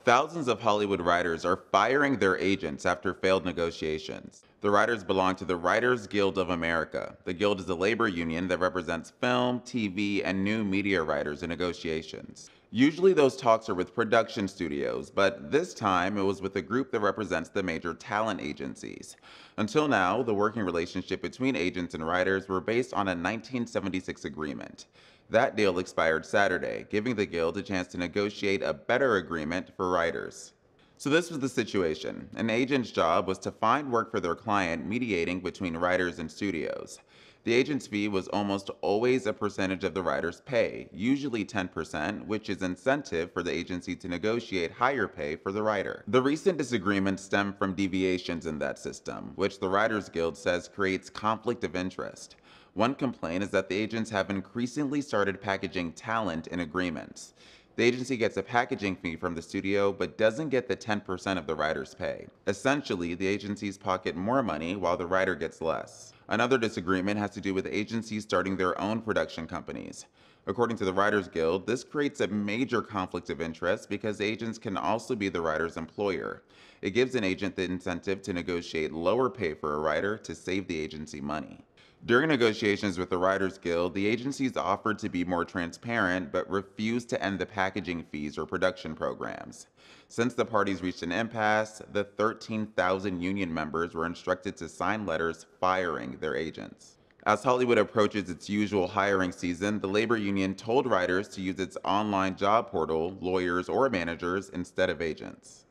Thousands of Hollywood writers are firing their agents after failed negotiations. The writers belong to the Writers Guild of America. The Guild is a labor union that represents film, TV, and new media writers in negotiations. Usually those talks are with production studios, but this time it was with a group that represents the major talent agencies. Until now, the working relationship between agents and writers were based on a 1976 agreement. That deal expired Saturday, giving the Guild a chance to negotiate a better agreement for writers. So this was the situation. An agent's job was to find work for their client, mediating between writers and studios. The agent's fee was almost always a percentage of the writer's pay, usually 10%, which is incentive for the agency to negotiate higher pay for the writer. The recent disagreements stem from deviations in that system, which the Writers Guild says creates conflict of interest. One complaint is that the agents have increasingly started packaging talent in agreements. The agency gets a packaging fee from the studio but doesn't get the 10% of the writer's pay. Essentially, the agencies pocket more money while the writer gets less. Another disagreement has to do with agencies starting their own production companies. According to the Writers Guild, this creates a major conflict of interest because agents can also be the writer's employer. It gives an agent the incentive to negotiate lower pay for a writer to save the agency money. During negotiations with the Writers Guild, the agencies offered to be more transparent but refused to end the packaging fees or production programs. Since the parties reached an impasse, the 13,000 union members were instructed to sign letters firing their agents. As Hollywood approaches its usual hiring season, the labor union told writers to use its online job portal, lawyers, or managers instead of agents.